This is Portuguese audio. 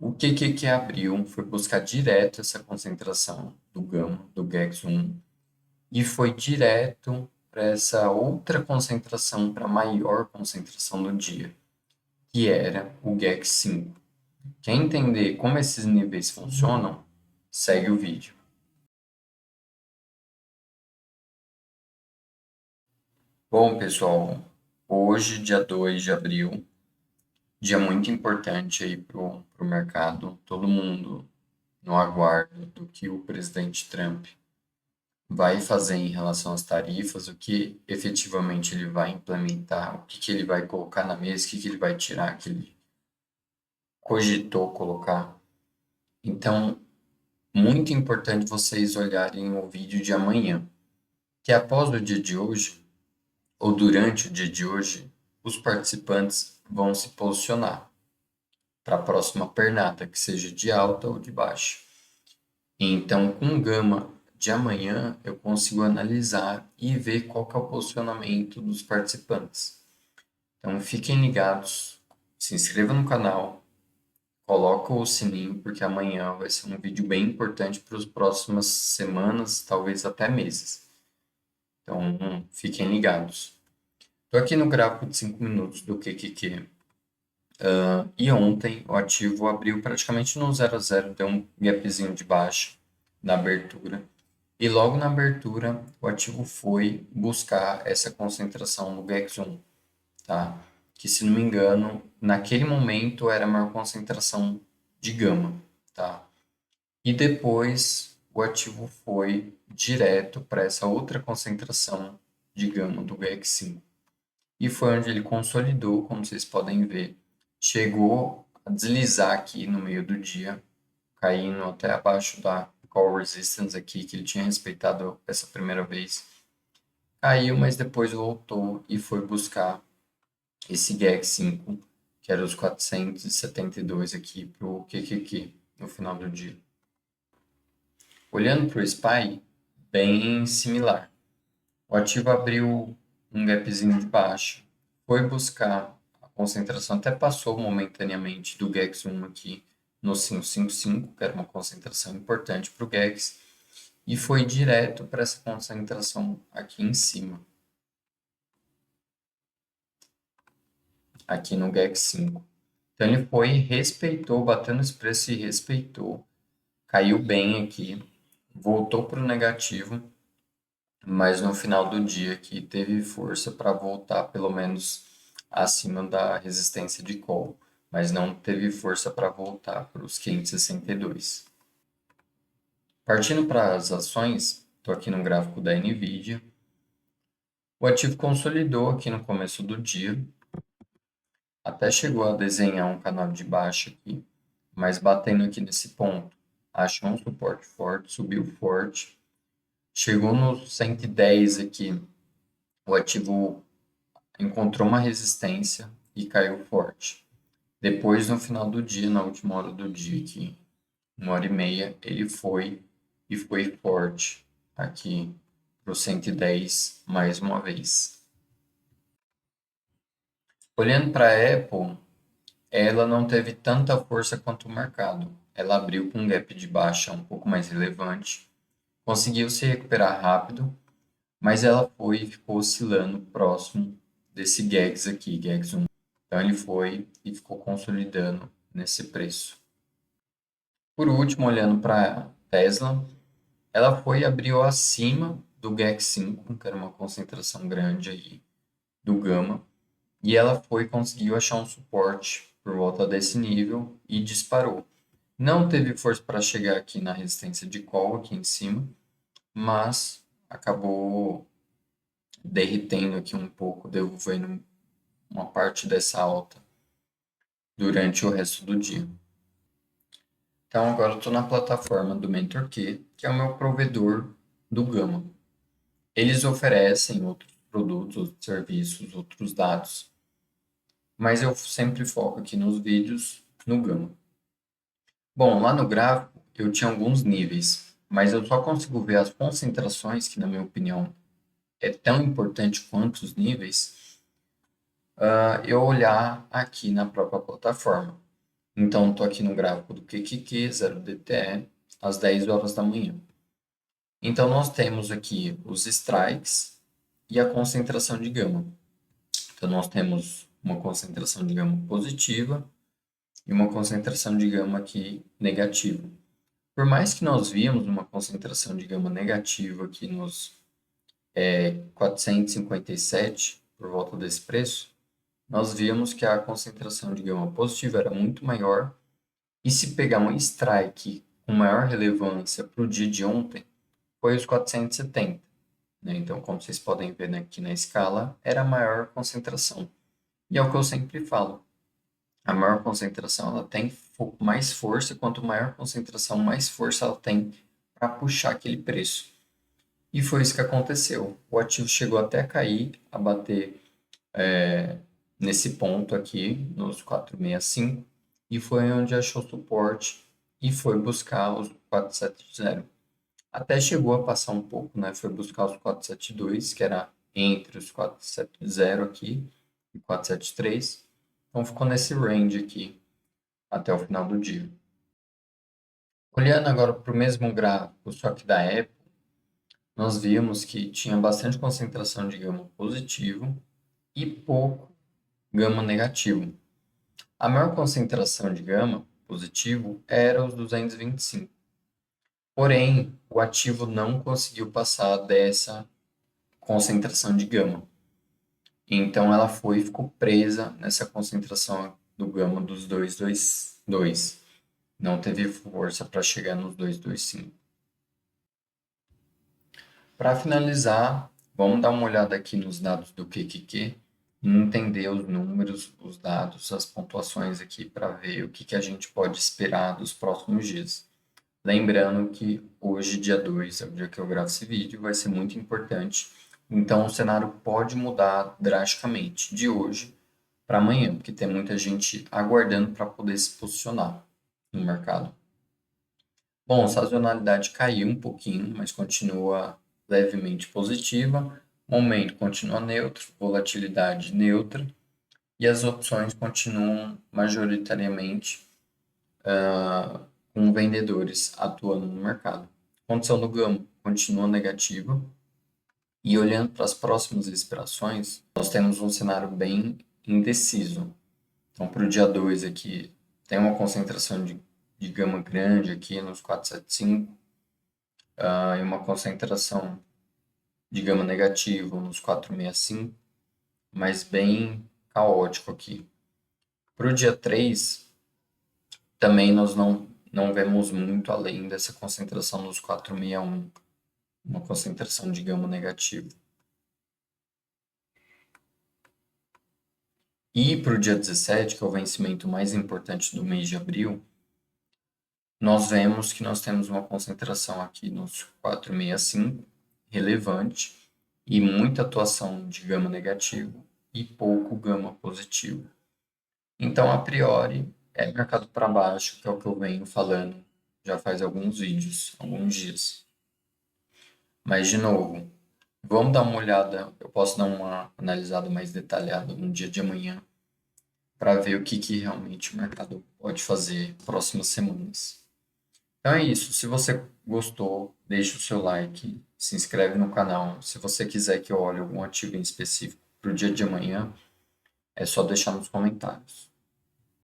O que abriu foi buscar direto essa concentração do gama, do GEX1, e foi direto para essa outra concentração, para a maior concentração do dia, que era o GEX5. Quer entender como esses níveis funcionam? Segue o vídeo. Bom, pessoal, hoje, dia 2 de abril, dia muito importante aí para o mercado, todo mundo no aguardo do que o presidente Trump vai fazer em relação às tarifas, o que efetivamente ele vai implementar, o que ele vai colocar na mesa, o que ele vai tirar, que ele cogitou colocar. Então, muito importante vocês olharem o vídeo de amanhã, que após o dia de hoje, ou durante o dia de hoje, os participantes vão se posicionar para a próxima pernada, que seja de alta ou de baixa. Então, com gama de amanhã, eu consigo analisar e ver qual que é o posicionamento dos participantes. Então, fiquem ligados, se inscreva no canal, coloca o sininho, porque amanhã vai ser um vídeo bem importante para as próximas semanas, talvez até meses. Então, fiquem ligados. Estou aqui no gráfico de 5 minutos do QQQ. E ontem o ativo abriu praticamente no 0 a 0, deu um gapzinho de baixa na abertura. E logo na abertura, o ativo foi buscar essa concentração no GEX1, tá? Que, se não me engano, naquele momento era a maior concentração de gama, tá? E depois o ativo foi direto para essa outra concentração de gama do GEX5. E foi onde ele consolidou, como vocês podem ver. Chegou a deslizar aqui no meio do dia, caindo até abaixo da call resistance aqui, que ele tinha respeitado essa primeira vez. Caiu, mas depois voltou e foi buscar esse GAG5, que era os 472 aqui para o QQQ no final do dia. Olhando para o SPY, bem similar. O ativo abriu um gapzinho de baixa, foi buscar a concentração, até passou momentaneamente do GEX1 aqui no 555, que era uma concentração importante para o GEX, e foi direto para essa concentração aqui em cima, aqui no GEX5. Então ele foi, respeitou, bateu nesse preço e respeitou, caiu bem aqui, voltou para o negativo, mas no final do dia aqui teve força para voltar pelo menos acima da resistência de call, mas não teve força para voltar para os 562. Partindo para as ações, estou aqui no gráfico da NVIDIA. O ativo consolidou aqui no começo do dia, até chegou a desenhar um canal de baixa aqui, mas batendo aqui nesse ponto, achou um suporte forte, subiu forte, chegou no 110 aqui, o ativo encontrou uma resistência e caiu forte. Depois, no final do dia, na última hora do dia, aqui, 1h30, ele foi e foi forte aqui para o 110 mais uma vez. Olhando para a Apple, ela não teve tanta força quanto o mercado. Ela abriu com um gap de baixa um pouco mais relevante, conseguiu se recuperar rápido, mas ela foi e ficou oscilando próximo desse GAGs aqui, GAGs 1. Então ele foi e ficou consolidando nesse preço. Por último, olhando para a Tesla, ela foi e abriu acima do GAC5, que era uma concentração grande aí do gama, e ela foi conseguiu achar um suporte por volta desse nível e disparou. Não teve força para chegar aqui na resistência de call aqui em cima, mas acabou derretendo aqui um pouco, devolvendo uma parte dessa alta durante o resto do dia. Então agora eu estou na plataforma do MentorQ, que é o meu provedor do Gama. Eles oferecem outros produtos, outros serviços, outros dados, mas eu sempre foco aqui nos vídeos no Gama. Bom, lá no gráfico eu tinha alguns níveis, mas eu só consigo ver as concentrações, que na minha opinião é tão importante quanto os níveis, eu olhar aqui na própria plataforma. Então, estou aqui no gráfico do QQQ, 0DTE, às 10 horas da manhã. Então, nós temos aqui os strikes e a concentração de gama. Então, nós temos uma concentração de gama positiva e uma concentração de gama aqui negativa. Por mais que nós víamos uma concentração de gama negativa aqui nos 457, por volta desse preço, nós vimos que a concentração de gama positiva era muito maior. E se pegar um strike com maior relevância para o dia de ontem, foi os 470. Né? Então, como vocês podem ver aqui na escala, era a maior concentração. E é o que eu sempre falo. A maior concentração ela tem mais força, quanto maior concentração, mais força ela tem para puxar aquele preço. E foi isso que aconteceu. O ativo chegou até a cair, a bater nesse ponto aqui, nos 465, e foi onde achou suporte e foi buscar os 470. Até chegou a passar um pouco, né? Foi buscar os 472, que era entre os 470 aqui e 473. Então ficou nesse range aqui até o final do dia. Olhando agora para o mesmo gráfico, só que da Apple, nós vimos que tinha bastante concentração de gama positivo e pouco gama negativo. A maior concentração de gama positivo era os 225. Porém, o ativo não conseguiu passar dessa concentração de gama. Então ela foi e ficou presa nessa concentração do gama dos 222. Não teve força para chegar nos 225. Para finalizar, vamos dar uma olhada aqui nos dados do QQQ e entender os números, os dados, as pontuações aqui para ver o que a gente pode esperar dos próximos dias. Lembrando que hoje, dia 2, é o dia que eu gravo esse vídeo, vai ser muito importante. Então, o cenário pode mudar drasticamente de hoje para amanhã, porque tem muita gente aguardando para poder se posicionar no mercado. Bom, sazonalidade caiu um pouquinho, mas continua levemente positiva. Momento continua neutro, volatilidade neutra e as opções continuam majoritariamente com vendedores atuando no mercado. Condição do gama continua negativa e olhando para as próximas expirações, nós temos um cenário bem indeciso. Então, para o dia 2 aqui, tem uma concentração de gama grande aqui nos 475 e uma concentração de gama negativo nos 465, mas bem caótico aqui. Para o dia 3, também nós não vemos muito além dessa concentração nos 461, uma concentração de gama negativo. E para o dia 17, que é o vencimento mais importante do mês de abril, nós vemos que nós temos uma concentração aqui nos 465, relevante, e muita atuação de gama negativo e pouco gama positivo. Então, a priori, é mercado para baixo, que é o que eu venho falando já faz alguns vídeos, alguns dias. Mas, de novo, vamos dar uma olhada, eu posso dar uma analisada mais detalhada no dia de amanhã, para ver o que realmente o mercado pode fazer próximas semanas. Então é isso. Se você gostou, deixa o seu like, se inscreve no canal. Se você quiser que eu olhe algum ativo em específico para o dia de amanhã, é só deixar nos comentários.